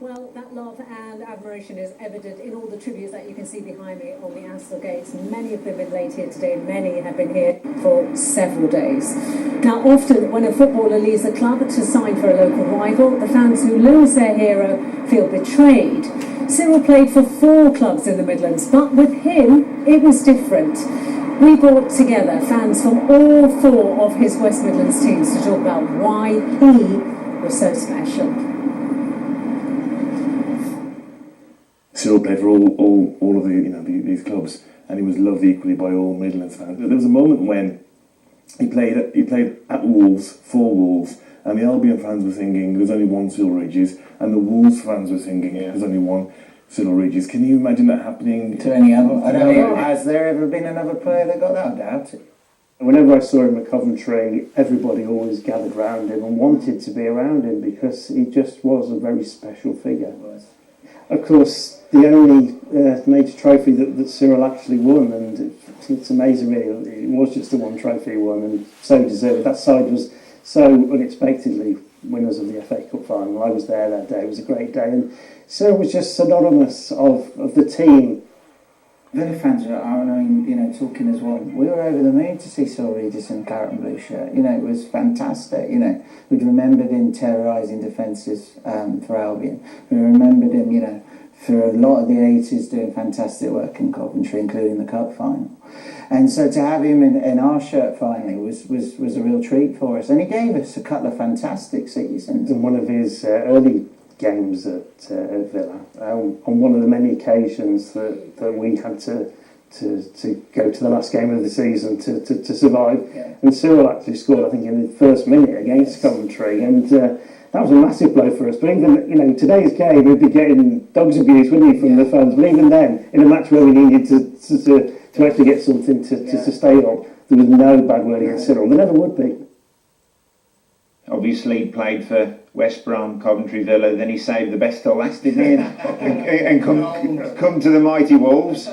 Well, that love and admiration is evident in all the tributes that you can see behind me on the Aston gates. Many of them have been laid here today, many have been here for several days. Now, often when a footballer leaves the club to sign for a local rival, the fans who lose their hero feel betrayed. Cyrille played for 4 clubs in the Midlands, but with him, it was different. We brought together fans from all 4 of his West Midlands teams to talk about why he was so special. Cyrille played for all of these clubs, and he was loved equally by all Midlands fans. There was a moment when he played at Wolves, for Wolves, and the Albion fans were singing "There's only one Cyrille Regis," and the Wolves fans were singing "There's only one Cyrille Regis." Can you imagine that happening to any other? I don't know. Has there ever been another player that got that? I doubt it. Whenever I saw him at Coventry, everybody always gathered round him and wanted to be around him because he just was a very special figure. Of course, the only major trophy that Cyrille actually won, and it's amazing really, it was just the one trophy he won, and so deserved. That side was so unexpectedly winners of the FA Cup final. I was there that day, it was a great day, and Cyrille was just synonymous of the team. Villa fans are, talking as one. We were over the moon to see Cyrille Regis in the claret and blue shirt. It was fantastic. We'd remembered him terrorising defences for Albion. We remembered him, for a lot of the 80s doing fantastic work in Coventry, including the cup final. And so to have him in our shirt finally was a real treat for us. And he gave us a couple of fantastic seasons. In one of his early games at Villa, on one of the many occasions that we had to go to the last game of the season to survive. Yeah. And Cyrille actually scored, I think, in the first minute against Coventry, and that was a massive blow for us. But even, today's game, we'd be getting dogs abuse, wouldn't we, from the fans. But even then, in a match where we needed to actually get something to stay up, there was no bad word against Cyrille. There never would be. Obviously played for West Brom, Coventry, Villa, then he saved the best till last, didn't he? and come to the mighty Wolves.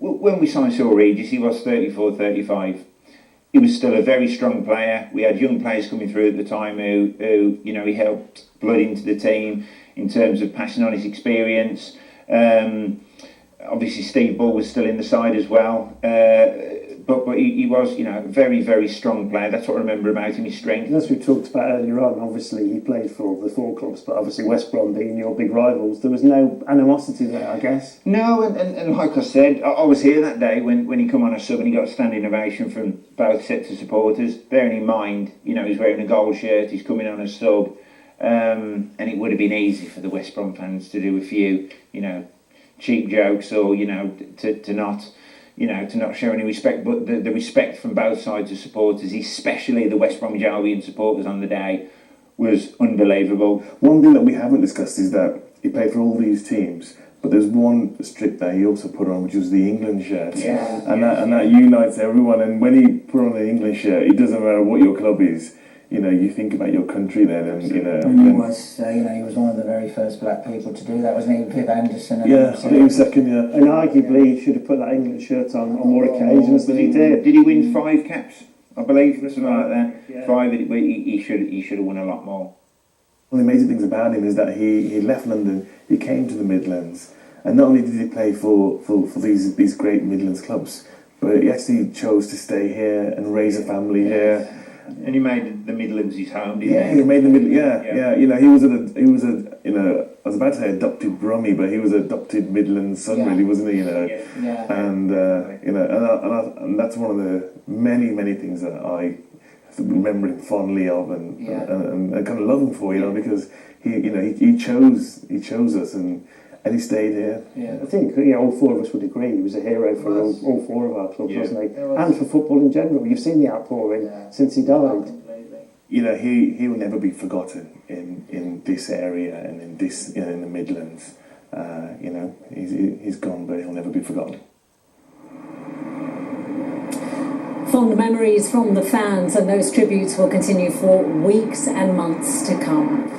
Look, when we signed Cyrille Regis, he was 34, 35. He was still a very strong player. We had young players coming through at the time who he helped blood into the team in terms of passing on his experience. Obviously Steve Bull was still in the side as well. But he was, a very, very strong player. That's what I remember about him, his strength. As we talked about earlier on, obviously he played for the 4 clubs, but obviously West Brom being your big rivals, there was no animosity there, I guess. No, and like I said, I was here that day when he come on a sub and he got a standing ovation from both sets of supporters. Bearing in mind, he's wearing a gold shirt, he's coming on a sub, and it would have been easy for the West Brom fans to do a few, cheap jokes or, to not show any respect, but the respect from both sides of supporters, especially the West Bromwich Albion supporters on the day, was unbelievable. One thing that we haven't discussed is that he played for all these teams, but there's one strip that he also put on, which was the England shirt, and that unites everyone. And when he put on the England shirt, it doesn't matter what your club is. You think about your country then, and he was one of the very first black people to do that, wasn't he? Pip Anderson. I think he was second, And arguably he should have put that England shirt on more occasions than he did. Did he win 5 caps? I believe, something like that. Yeah. 5. He should have won a lot more. One of the amazing things about him is that he left London, he came to the Midlands, and not only did he play for these great Midlands clubs, but he actually chose to stay here and raise a family here. And he made the Midlands his home, didn't he? He made the Midlands. Yeah. He was I was about to say adopted Brummie, but he was an adopted Midlands son, really, wasn't he? And and that's one of the many things that I remember him fondly of, and kind of love him for, because he chose us and he stayed here. I think all 4 of us would agree he was a hero for all 4 of our clubs, wasn't he? And for football in general. You've seen the outpouring since he died. He will never be forgotten in this area and in this in the Midlands. He's gone, but he'll never be forgotten. Fond memories from the fans, and those tributes will continue for weeks and months to come.